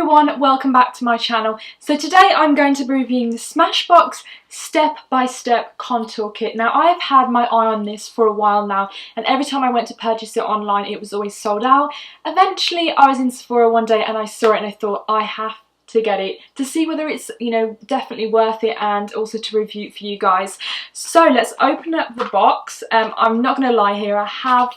everyone, welcome back to my channel. So today I'm going to be reviewing the Smashbox step-by-step contour kit. Now I've had my eye on this for a while now, and every time I went to purchase it online it was always sold out. Eventually I was in Sephora one day and I saw it and I thought I have to get it to see whether it's, you know, definitely worth it, and also to review it for you guys. So let's open up the box. I'm not going to lie here, I have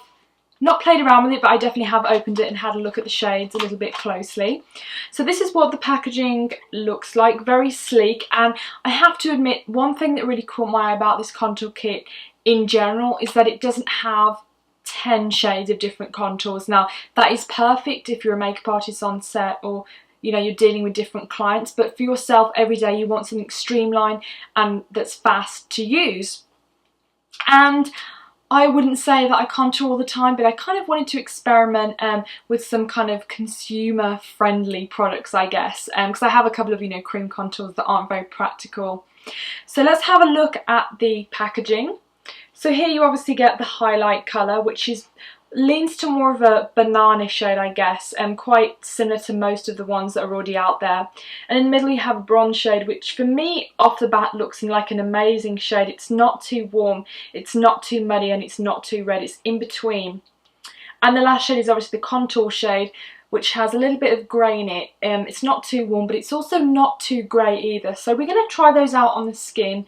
not played around with it, but I definitely have opened it and had a look at the shades a little bit closely. So this is what the packaging looks like, very sleek, and I have to admit one thing that really caught my eye about this contour kit in general is that it doesn't have 10 shades of different contours. Now that is perfect if you're a makeup artist on set, or you know, you're dealing with different clients, but for yourself every day you want something streamlined and that's fast to use. And I wouldn't say that I contour all the time, but I kind of wanted to experiment with some kind of consumer friendly products, I guess, because I have a couple of, you know, cream contours that aren't very practical. So let's have a look at the packaging. So here you obviously get the highlight colour, which leans to more of a banana shade, I guess, and quite similar to most of the ones that are already out there. And in the middle you have a bronze shade, which for me off the bat looks like an amazing shade. It's not too warm, it's not too muddy, and it's not too red, it's in between. And the last shade is obviously the contour shade, which has a little bit of grey in it. It's not too warm, but it's also not too grey either. So we're going to try those out on the skin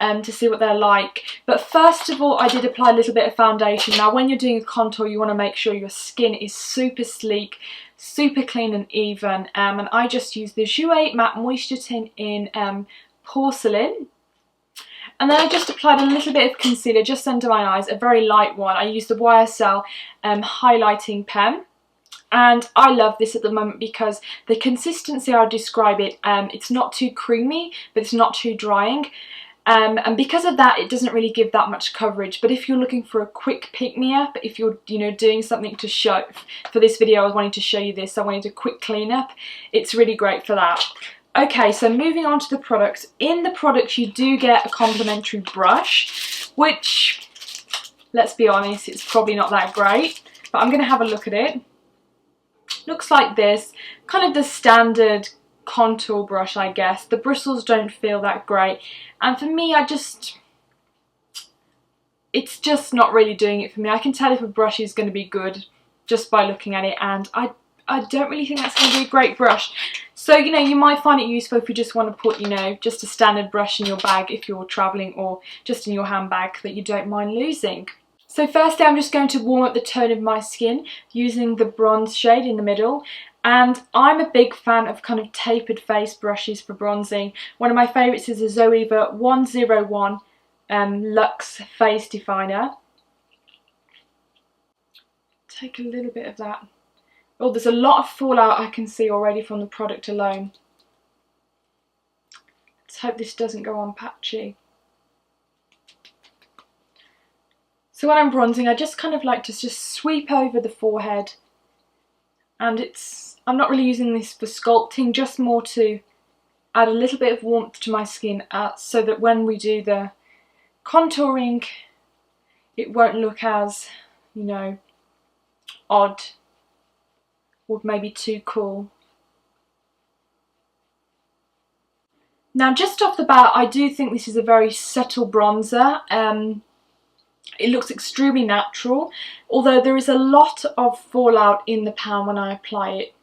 to see what they're like. But first of all, I did apply a little bit of foundation. Now when you're doing a contour you want to make sure your skin is super sleek, super clean and even, and I just used the Jouer matte moisture tint in Porcelain. And then I just applied a little bit of concealer just under my eyes, a very light one. I used the YSL highlighting pen. And I love this at the moment because the consistency, I'll describe it, it's not too creamy but it's not too drying. And because of that, it doesn't really give that much coverage. But if you're looking for a quick pick-me-up, if you're, you know, doing something to show, for this video I was wanting to show you this, I wanted a quick clean-up, it's really great for that. Okay, so moving on to the products. In the products you do get a complimentary brush, which, let's be honest, it's probably not that great, but I'm going to have a look at it. Looks like this, kind of the standard contour brush, I guess. The bristles don't feel that great, and for me it's just not really doing it for me. I can tell if a brush is going to be good just by looking at it, and I don't really think that's going to be a great brush. So, you know, you might find it useful if you just want to put, you know, just a standard brush in your bag if you're travelling, or just in your handbag that you don't mind losing. So firstly I'm just going to warm up the tone of my skin using the bronze shade in the middle. And I'm a big fan of kind of tapered face brushes for bronzing. One of my favourites is the Zoeva 101 Luxe Face Definer. Take a little bit of that. Oh, there's a lot of fallout I can see already from the product alone. Let's hope this doesn't go on patchy. So when I'm bronzing, I just kind of like to just sweep over the forehead. And I'm not really using this for sculpting, just more to add a little bit of warmth to my skin so that when we do the contouring it won't look as, you know, odd or maybe too cool. Now just off the bat I do think this is a very subtle bronzer. It looks extremely natural, although there is a lot of fallout in the pan when I apply it.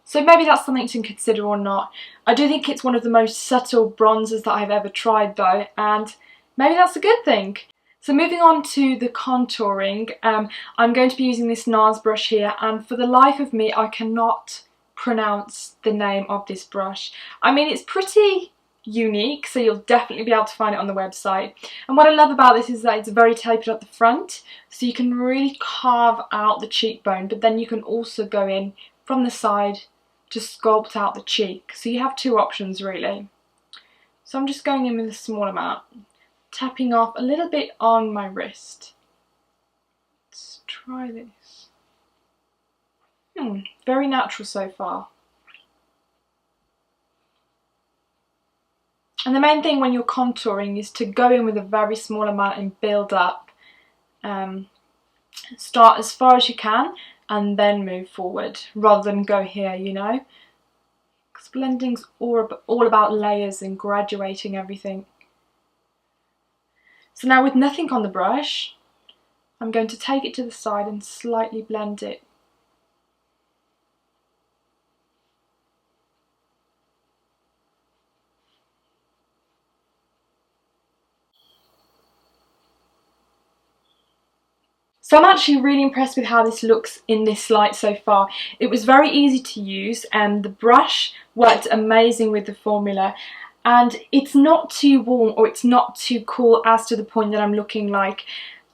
So maybe that's something to consider or not. I do think it's one of the most subtle bronzers that I've ever tried though, and maybe that's a good thing. So moving on to the contouring, I'm going to be using this Nars brush here, and for the life of me I cannot pronounce the name of this brush. I mean, it's pretty unique, so you'll definitely be able to find it on the website. And what I love about this is that it's very tapered at the front, so you can really carve out the cheekbone, but then you can also go in from the side to sculpt out the cheek. So you have two options really. So I'm just going in with a small amount, tapping off a little bit on my wrist. Let's try this. Very natural so far. And the main thing when you're contouring is to go in with a very small amount and build up. Start as far as you can and then move forward, rather than go here, you know. because blending's all about layers and graduating everything. So now with nothing on the brush, I'm going to take it to the side and slightly blend it. So I'm actually really impressed with how this looks in this light so far. It was very easy to use and the brush worked amazing with the formula. And it's not too warm or it's not too cool as to the point that I'm looking like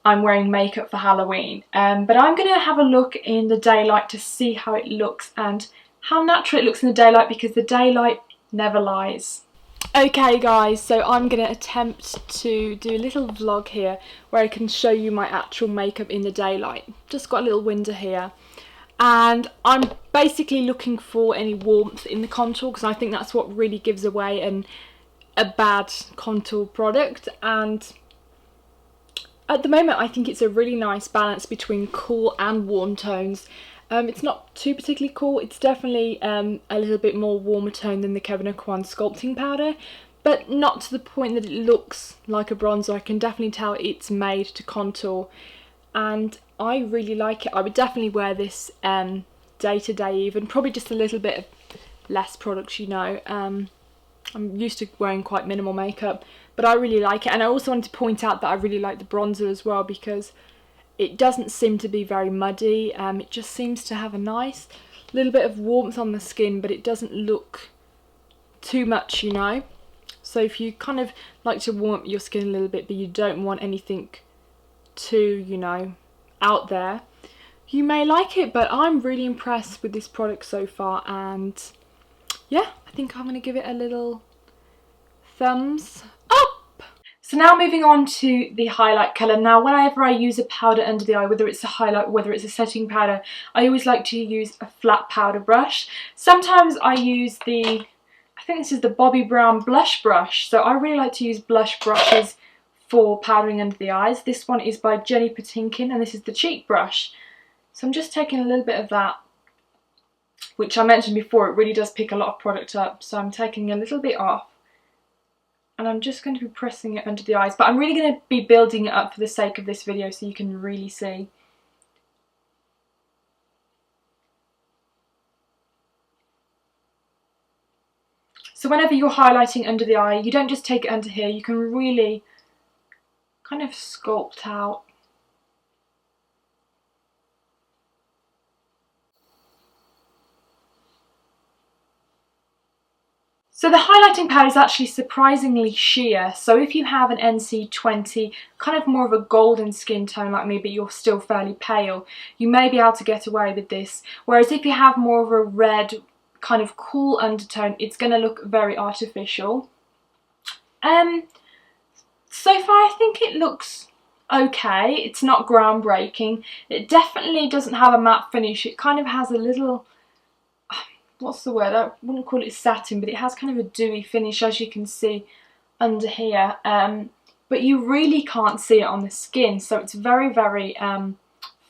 I'm wearing makeup for Halloween. But I'm going to have a look in the daylight to see how it looks and how natural it looks in the daylight, because the daylight never lies. Okay guys, so I'm going to attempt to do a little vlog here where I can show you my actual makeup in the daylight. Just got a little window here. And I'm basically looking for any warmth in the contour, because I think that's what really gives away a bad contour product. And at the moment I think it's a really nice balance between cool and warm tones. It's not too particularly cool, it's definitely a little bit more warmer tone than the Kevyn Aucoin sculpting powder, but not to the point that it looks like a bronzer. I can definitely tell it's made to contour. And I really like it. I would definitely wear this day to day even, probably just a little bit of less products, you know. I'm used to wearing quite minimal makeup, but I really like it. And I also wanted to point out that I really like the bronzer as well, because it doesn't seem to be very muddy. It just seems to have a nice little bit of warmth on the skin, but it doesn't look too much, you know. So if you kind of like to warm up your skin a little bit, but you don't want anything too, you know, out there, you may like it. But I'm really impressed with this product so far, and yeah, I think I'm going to give it a little thumbs up. So now moving on to the highlight colour. Now whenever I use a powder under the eye, whether it's a highlight, whether it's a setting powder, I always like to use a flat powder brush. Sometimes I use I think this is the Bobbi Brown blush brush. So I really like to use blush brushes for powdering under the eyes. This one is by Jenny Patinkin and this is the cheek brush. So I'm just taking a little bit of that, which I mentioned before, it really does pick a lot of product up. So I'm taking a little bit off and I'm just going to be pressing it under the eyes. But I'm really going to be building it up for the sake of this video so you can really see. So whenever you're highlighting under the eye, you don't just take it under here, you can really kind of sculpt out. So the highlighting powder is actually surprisingly sheer, so if you have an NC20, kind of more of a golden skin tone like me, but you're still fairly pale, you may be able to get away with this. Whereas if you have more of a red, kind of cool undertone, it's going to look very artificial. So far I think it looks okay. It's not groundbreaking. It definitely doesn't have a matte finish. It kind of has a little, what's the word, I wouldn't call it satin, but it has kind of a dewy finish, as you can see under here. But you really can't see it on the skin, so it's very, very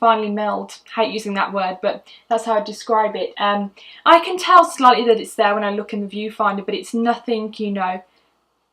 finely milled. Hate using that word, but that's how I describe it. I can tell slightly that it's there when I look in the viewfinder, but it's nothing, you know,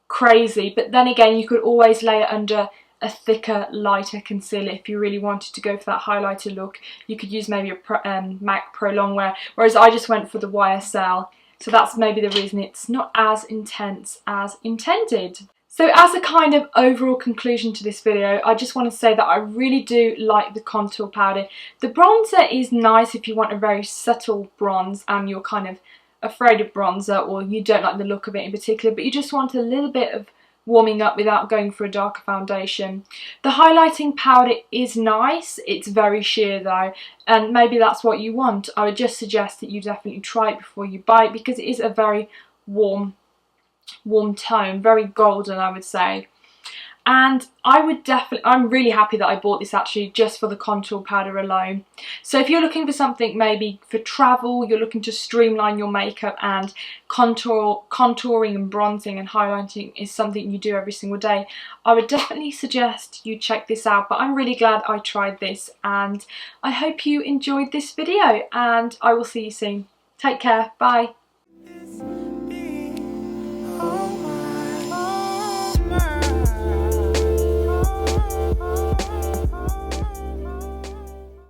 crazy. But then again, you could always lay it under a thicker, lighter concealer if you really wanted to go for that highlighter look. You could use maybe a MAC Pro Longwear, whereas I just went for the YSL, so that's maybe the reason it's not as intense as intended. So as a kind of overall conclusion to this video, I just want to say that I really do like the contour powder. The bronzer is nice if you want a very subtle bronze and you're kind of afraid of bronzer, or you don't like the look of it in particular, but you just want a little bit of warming up without going for a darker foundation. The highlighting powder is nice, it's very sheer though, and maybe that's what you want. I would just suggest that you definitely try it before you buy it, because it is a very warm tone, very golden I would say. And I'm really happy that I bought this actually just for the contour powder alone. So if you're looking for something maybe for travel, you're looking to streamline your makeup, and contouring and bronzing and highlighting is something you do every single day, I would definitely suggest you check this out. But I'm really glad I tried this, and I hope you enjoyed this video, and I will see you soon. Take care, bye.